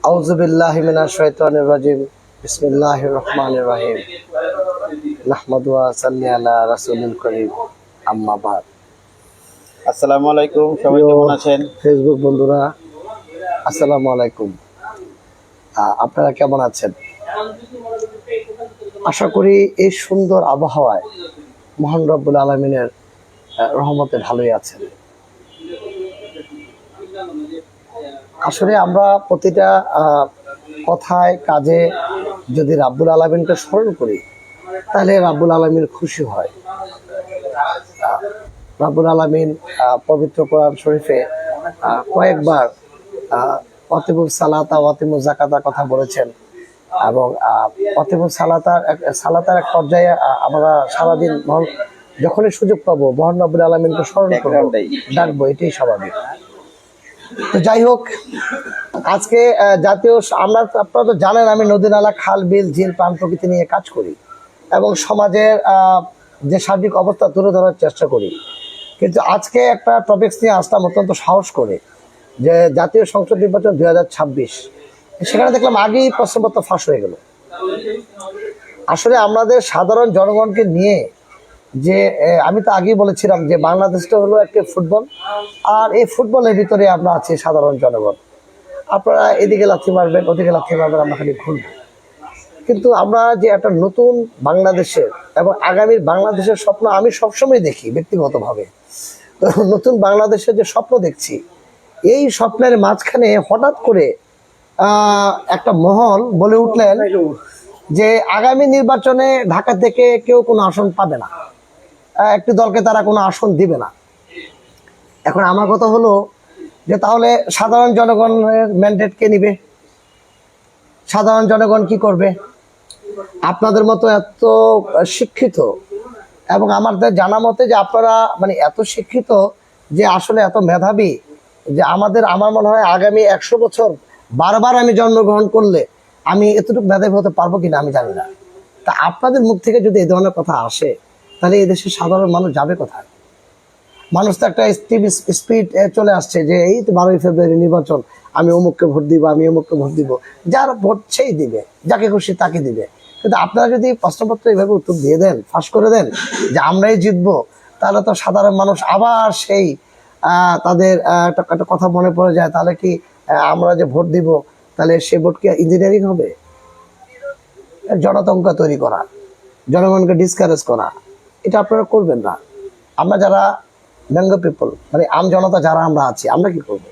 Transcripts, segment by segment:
আউযু বিল্লাহি মিনাশ শাইতানির রাজিম। বিসমিল্লাহির রহমানির রহিম। নাহমাদু ওয়া সাল্লি আলা রাসূলিল কারীম। আম্মা বাদ। আসসালামু আলাইকুম, সবাই কেমন আছেন? ফেসবুক বন্ধুরা, আসসালামু আলাইকুম। আপনারা কেমন আছেন? আশা করি এই সুন্দর আবহাওয়ায় মহান রব্বুল আলামিনের রহমতে ভালোই আছেন। আসলে আমরা প্রতিটা কথায় কাজে যদি রাব্বুল আলামিনকে স্মরণ করি তাহলে রাব্বুল আলামিন খুশি হয়। রাব্বুল আলামিন পবিত্র কোরআন শরীফে কয়েকবার ওয়াতিমুস সালাতা ওয়াতিমুজ যাকাতার কথা বলেছেন এবং ওয়াতিমুস সালাতার এক পর্যায়ে আমরা সারাদিন যখনই সুযোগ পাবো মহান রাব্বুল আলামিনকে স্মরণ করবো, ডাকবো, এটাই স্বাভাবিক। তো যাই হোক, আজকে জাতীয় আপনারা তো জানেন আমি নদী নালা খাল বিল ঝিল প্রাণ প্রকৃতি নিয়ে কাজ করি এবং সমাজের যে সার্বিক অবস্থা তুলে ধরার চেষ্টা করি। কিন্তু আজকে একটা টপিকস নিয়ে আসলাম অত্যন্ত সাহস করে, যে জাতীয় সংসদ নির্বাচন 2026। সেখানে দেখলাম আগেই প্রশ্নপত্র ফাঁস হয়ে গেল। আসলে আমাদের সাধারণ জনগণকে নিয়ে যে আমি তো আগেই বলেছিলাম যে বাংলাদেশটা হলো একটি ফুটবল, আর এই ফুটবলের ভিতরে আমরা আছি সাধারণ জনগণ। আপনারা এদিকে লাথি মারবেন, ওদিকে লাথি মারবেন, আমরা খালি ঘুরবো। কিন্তু আমরা যে একটা নতুন বাংলাদেশের এবং আগামীর বাংলাদেশের স্বপ্ন আমি সবসময় দেখি ব্যক্তিগতভাবে। তো নতুন বাংলাদেশের যে স্বপ্ন দেখছি, এই স্বপ্নের মাঝখানে হঠাৎ করে একটা মহল বলে উঠলেন যে আগামী নির্বাচনে ঢাকা থেকে কেউ কোনো আসন পাবে না, একটি দলকে তারা কোনো আসন দিবে না। এখন আমার কথা হলো যে তাহলে সাধারণ জনগণের ম্যান্ডেট কে নিবে? সাধারণ জনগণ কি করবে? আপনাদের মতো এত শিক্ষিত এবং আমাদের জানা মতে যে আপনারা মানে এত শিক্ষিত যে আসলে এত মেধাবী যে আমার মনে হয় আগামী 100 বছর বারবার আমি জন্মগ্রহণ করলে আমি এতটুকু মেধাবী হতে পারবো কিনা আমি জানি না। তা আপনাদের মুখ থেকে যদি এই ধরনের কথা আসে তাহলে এই দেশের সাধারণ মানুষ যাবে কোথায়? মানুষ তো একটা স্পিড চলে আসছে যে এই তো 12ই ফেব্রুয়ারি নির্বাচন, আমি অমুককে ভোট দিব, আমি অমুককে ভোট দিব, যার ভোট সেই দিবে, যাকে খুশি তাকে দিবে। কিন্তু আপনারা যদি প্রশ্নপত্র এইভাবে উত্তর দিয়ে দেন, ফাঁস করে দেন যে আমরাই জিতবো, তাহলে তো সাধারণ মানুষ আবার সেই তাদের একটা কথা মনে পড়ে যায়, তাহলে কি আমরা যে ভোট দিব তাহলে সে ভোট কি ইঞ্জিনিয়ারিং হবে? জনতঙ্ক তৈরি করা, জনগণকে ডিসকারেজ করা, এটা আপনারা করবেন না। আমরা যারা ব্যঙ্গ পিপল মানে আম জনতা যারা আমরা আছি, আমরা কি করব?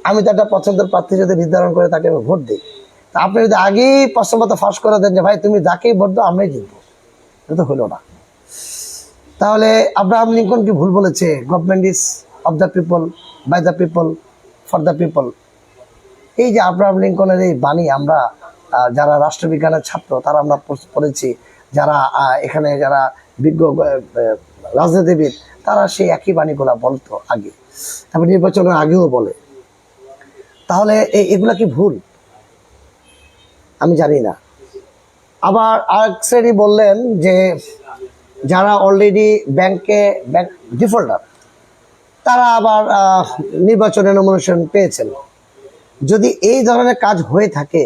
আমি তো একটা পছন্দের প্রার্থী যদি নির্ধারণ করে তাকে আমি ভোট দিই, তা আপনি যদি আগেই প্রশ্নপত্র ফাঁস করে দেন যে ভাই তুমি যাকেই ভোট দাও আমরাই জিতবো, এটা তো হলো না। তাহলে আব্রাহাম লিঙ্কন কি ভুল বলেছে? Government is of the people, by the people, for the people. এই যে আব্রাহাম লিঙ্কনের এই বাণী আমরা যারা রাষ্ট্রবিজ্ঞানের ছাত্র তারা আমরা পড়েছি, যারা এখানে যারা বিজ্ঞ রাজনীতিবিদ তারা সেই একই বাণীগুলা বলতো আগে, তারপর নির্বাচনের আগেও বলে। তাহলে এগুলা কি ভুল? আমি জানি না। আবার আরেক শ্রেণী বললেন যে যারা অলরেডি ব্যাংক ডিফল্টার তারা আবার নির্বাচনে নমিনেশন পেয়েছেন। যদি এই ধরনের কাজ হয়ে থাকে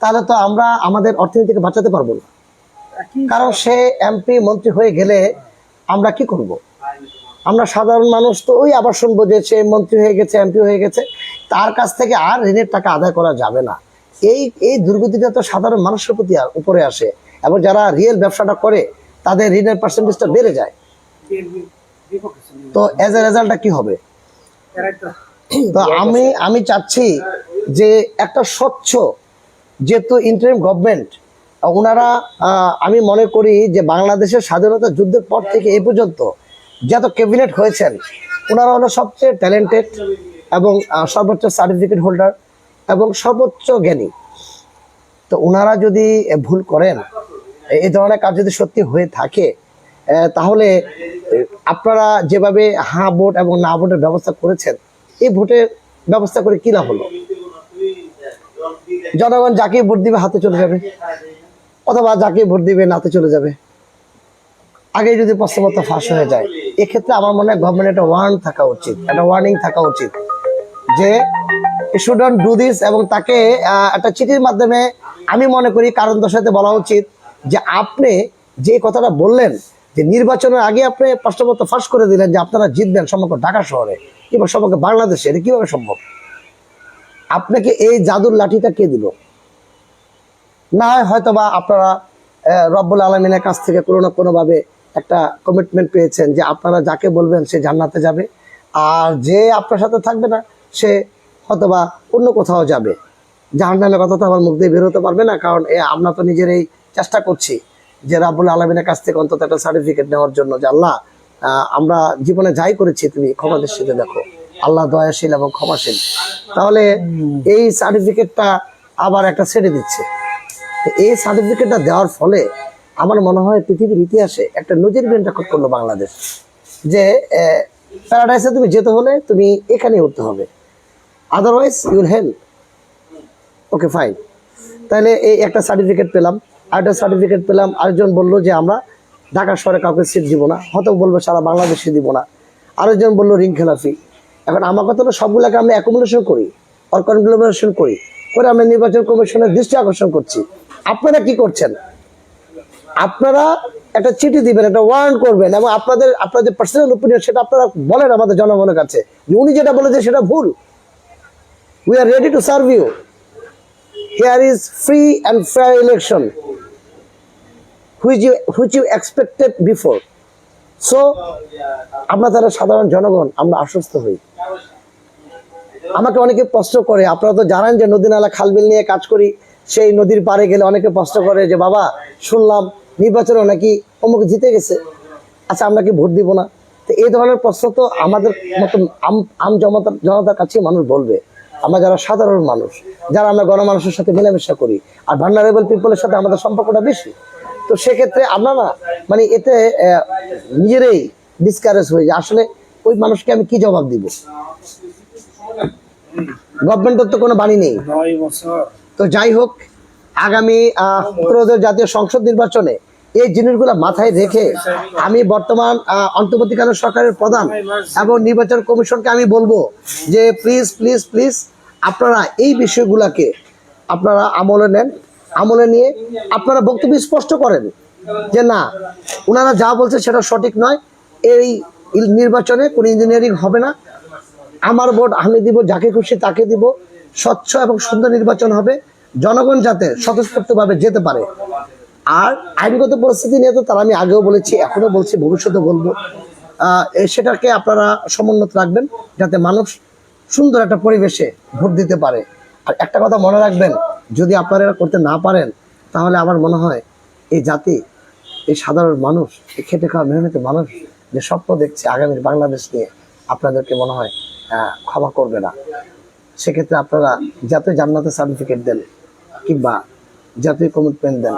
তাহলে তো আমরা আমাদের অর্থনীতিকে বাঁচাতে পারবো না। কারণ সে এমপি মন্ত্রী হয়ে গেলে আমরা কি করব? আমরা সাধারণ মানুষ তো ওই আবার শুনবো যে সে মন্ত্রী হয়ে গেছে, এমপি হয়ে গেছে, তার কাছ থেকে আর ঋণের টাকা আদায় করা যাবে না। এই দুর্গতিটা তো সাধারণ মানুষের প্রতি উপরে আসে এবং যারা রিয়েল ব্যবসাটা করে তাদের ঋণের পার্সেন্টেজটা বেড়ে যায়। তো এজ এ রেজাল্টটা কি হবে? তো আমি চাচ্ছি যে একটা স্বচ্ছ, যেহেতু ইন্টারিম গভর্নমেন্ট ওনারা, আমি মনে করি যে বাংলাদেশের স্বাধীনতা যুদ্ধের পর থেকে এই পর্যন্ত যত ক্যাবিনেট হয়েছেন ওনারা হলো সবচেয়ে ট্যালেন্টেড এবং সর্বোচ্চ সার্টিফিকেট হোল্ডার এবং সর্বোচ্চ জ্ঞানী। তো ওনারা যদি ভুল করেন, এই ধরনের কাজ যদি সত্যি হয়ে থাকে, তাহলে আপনারা যেভাবে হ্যাঁ ভোট এবং না ভোটের ব্যবস্থা করেছেন, এই ভোটের ব্যবস্থা করে কি লাভ হলো? জনগণ যাকে ভোট দিবে হাতে চলে যাবে, অথবা যাকে ভোট দিবে নাতে চলে যাবে। আগে যদি প্রশ্নপত্র ফাঁস হয়ে যায়, এক্ষেত্রে আমার মনে হয় গভর্নমেন্ট একটা ওয়ার্নিং থাকা উচিত যে শুডন্ট ডু দিস, এবং তাকে একটা চিঠির মাধ্যমে আমি মনে করি কারণ দর্শাতে বলা উচিত যে আপনি যে কথাটা বললেন যে নির্বাচনের আগে আপনি প্রশ্নপত্র ফাঁস করে দিলেন যে আপনারা জিতবেন সমগ্র ঢাকা শহরে কিংবা সমগ্র বাংলাদেশে, এটা কিভাবে সম্ভব? আপনাকে এই জাদুর লাঠিটা কে দিল? না হয় হয়তোবা আপনারা রব্বুল আলমিনের কাছ থেকে কোনো না কোনোভাবে একটা কমিটমেন্ট পেয়েছেন যে আপনারা যাকে বলবেন সে জান্নাতে যাবে, আর যে আপনার সাথে থাকবে না সে হয়তোবা অন্য কোথাও যাবে। জাহান্নামের কথা তো আমার মুখ দিয়ে বেরোতে পারবে না, কারণ আমরা তো নিজেরাই চেষ্টা করছি যে রব্বুল আলমিনের কাছ থেকে অন্তত একটা সার্টিফিকেট নেওয়ার জন্য যে আল্লাহ আমরা জীবনে যাই করেছি তুমি ক্ষমা দৃষ্টিতে দেখো, আল্লাহ দয়াশীল এবং ক্ষমাশীল। তাহলে এই সার্টিফিকেটটা আবার একটা ছেড়ে দিচ্ছে। এই সার্টিফিকেটটা দেওয়ার ফলে আমার মনে হয় পৃথিবীর ইতিহাসে একটা নজির রেকর্ড করলো বাংলাদেশ, যে প্যারাডাইসে তুমি যেতে হলে তুমি এখানে উঠতে হবে, otherwise your hell. Okay fine, তাহলে এই একটা সার্টিফিকেট পেলাম, আরেকটা সার্টিফিকেট পেলাম, আরেকজন বললো যে আমরা ঢাকা শহরে কাউকে সিট দিব না, হয়তো বলবো সারা বাংলাদেশে দিব না, আরেকজন বললো রিং খেলাফি। এখন আমার কথা হলো সবগুলোকে আমরা অ্যাকোমোডেশন করি, অর্কনগ্লোমেশন করি, করে আমরা নির্বাচন কমিশনের দৃষ্টি আকর্ষণ করছি। আপনারা কি করছেন? আপনারা একটা চিঠি দিবেন, একটা ওয়ারেন্ট করবেন, এবং আপনাদের পার্সোনাল ওপিনিয়ন সেটা আপনারা বলেন আমাদের জনগণের কাছে যে উনি যেটা বলেছে সেটা ভুল। We are ready to serve you, here is free and fair election which you expected before. So আমরা যারা সাধারণ জনগণ আমরা আশ্বস্ত হই। আমাকে অনেকে প্রশ্ন করে, আপনারা তো জানেন যে নদী নালা খালবিল নিয়ে কাজ করি, সেই নদীর পাড়ে গেলে অনেকে প্রশ্ন করে যে বাবা শুনলাম নির্বাচনে নাকি অমুক জিতে গেছে, আচ্ছা আমরা কি ভোট দিব না? তো এই ধরনের প্রশ্ন তো আমাদের মতন জনতার কাছে মানুষ বলবে। আমরা যারা সাধারণ মানুষ, যারা আমরা গণমানুষের সাথে মেলামেশা করি, আর ভালনারেবল পিপলের সাথে আমাদের সম্পর্কটা বেশি, তো সেক্ষেত্রে আমরা না মানে এতে নিজেরাই ডিসকারেজ হয়ে যায়। আসলে ওই মানুষকে আমি কি জবাব দিব? গভর্নমেন্টের তো কোনো বাণী নেই। তো যাই হোক, আগামী ত্রয়োদশ জাতীয় সংসদ নির্বাচনে এই জিনিসগুলো মাথায় রেখে আমি বর্তমান অন্তর্বর্তীকালীন সরকারের প্রধান এবং নির্বাচন কমিশনকে আমি বলবো যে প্লিজ প্লিজ প্লিজ আপনারা এই বিষয়গুলোকে আপনারা আমলে নেন, আমলে নিয়ে আপনারা বক্তব্য স্পষ্ট করেন যে না, ওনারা যা বলছে সেটা সঠিক নয়, এই নির্বাচনে কোনো ইঞ্জিনিয়ারিং হবে না, আমার ভোট আমি দিব, যাকে খুশি তাকে দিব, স্বচ্ছ এবং সুন্দর নির্বাচন হবে, জনগণ যাতে স্বতঃস্ফূর্তভাবে যেতে পারে। আর আইনগত পরিস্থিতি নিয়ে তো তারা আমি আগেও বলেছি, এখনো বলছি, ভবিষ্যতে বলবো, সেটাকে আপনারা সমুন্নত রাখবেন যাতে মানুষ সুন্দর একটা পরিবেশে ভোট দিতে পারে। আর একটা কথা মনে রাখবেন, যদি আপনারা করতে না পারেন তাহলে আমার মনে হয় এই জাতি, এই সাধারণ মানুষ, এই খেটে খাওয়া মেহনতি মানুষ যে স্বপ্ন দেখছে আগামীর বাংলাদেশ নিয়ে, আপনাদেরকে মনে হয় ক্ষমা করবে না। সেক্ষেত্রে আপনারা যাতে জান্নাতের সার্টিফিকেট দেন কিংবা জাতীয় কমিটমেন্ট দেন।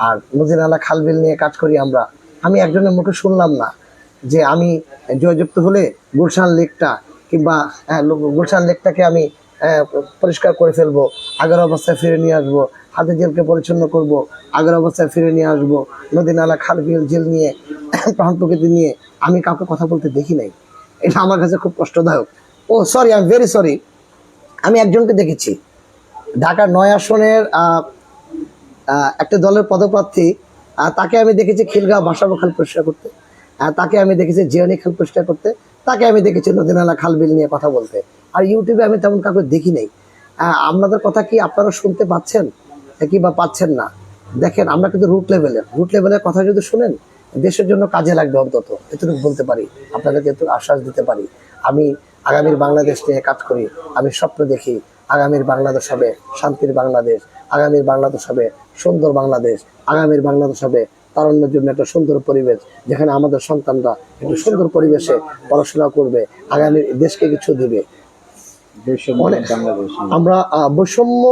আর নদী নালা খালবিল নিয়ে কাজ করি আমরা। আমি একজনের মুখে শুনলাম না যে আমি জয়যুক্ত হলে গুলশান লেকটা কিংবা গুলশান লেকটাকে আমি পরিষ্কার করে ফেলবো, আগের অবস্থায় ফিরে নিয়ে আসবো, হাতে জেলকে পরিচ্ছন্ন করব, আগের অবস্থায় ফিরে নিয়ে আসবো, নদী নালা খালবিল জেল নিয়ে প্রাণ প্রকৃতি নিয়ে আমি কাউকে কথা বলতে দেখি নাই। এটা আমার কাছে খুব কষ্টদায়ক। Oh sorry, I am very sorry. আমি একজনকে দেখেছি ঢাকার 9 আসনের একটা দলের পদপ্রার্থী, তাকে আমি দেখেছি খিলগাঁও ভাসাবো খাল পরিষ্কার করতে, তাকে আমি দেখেছি জিওনি খাল পরিষ্কার করতে, তাকে আমি দেখেছি নদী নালা খালবিল নিয়ে কথা বলতে। আর ইউটিউবে আমি তেমন কাউকে দেখি নাই। আপনাদের কথা কি আপনারা শুনতে পাচ্ছেন কিংবা পাচ্ছেন না? দেখেন, আমরা কিন্তু রুট লেভেলের কথা যদি শুনেন দেশের জন্য কাজে লাগবে। অন্তত এতটুকু বলতে পারি, আপনাদেরকে একটু আশ্বাস দিতে পারি। আমি আগামীর বাংলাদেশ নিয়ে কাজ করি, আমি স্বপ্ন দেখি আগামীর বাংলাদেশ হবে শান্তির বাংলাদেশ, আগামীর বাংলাদেশ হবে সুন্দর বাংলাদেশ, আগামীর বাংলাদেশ হবে তারুণ্যের জন্য একটা সুন্দর পরিবেশ, যেখানে আমাদের সন্তানরা একটু সুন্দর পরিবেশে পড়াশোনা করবে, আগামী দেশকে কিছু দিবে। আমরা বৈষম্য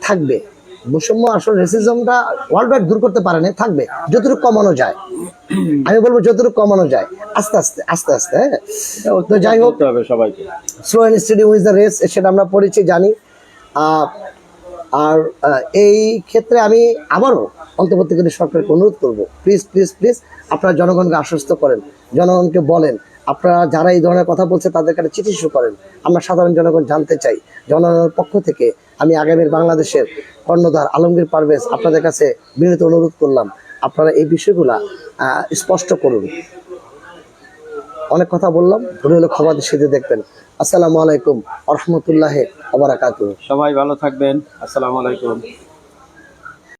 থাকবে, বৈষম্য আসলে রেসিজমটা ওয়ার্ল্ড ওয়াইড দূর করতে পারে না, থাকবে যতটুকু কমানো যায়। আমি বলবো যতটুকু কমানো যায় আস্তে আস্তে আস্তে আস্তে। হ্যাঁ, তো যাই হোক, সবাইকে slow and steady wins the race, সেটা আমরা পড়েছি, জানি। আর এই ক্ষেত্রে আমি আবারও অন্তর্বর্তীকালীন সরকারকে অনুরোধ করবো, প্লিজ প্লিজ প্লিজ আপনারা জনগণকে আশ্বস্ত করেন, জনগণকে বলেন আপনারা যারা এই ধরনের কথা বলছে তাদের কাছে চিঠি শুরু করেন। আমরা সাধারণ জনগণ জানতে চাই। জনগণের পক্ষ থেকে আমি আগামীর বাংলাদেশের কর্ণধার আলমগীর পারভেজ আপনাদের কাছে বিনীত অনুরোধ করলাম, আপনারা এই বিষয়গুলা স্পষ্ট করুন। অনেক কথা বললাম, ভুলে হলে ক্ষমা দৃষ্টিতে দেখবেন। আসসালামু আলাইকুম ওয়া রাহমাতুল্লাহি ওয়া বারাকাতুহু। সবাই ভালো থাকবেন। আসসালামু আলাইকুম।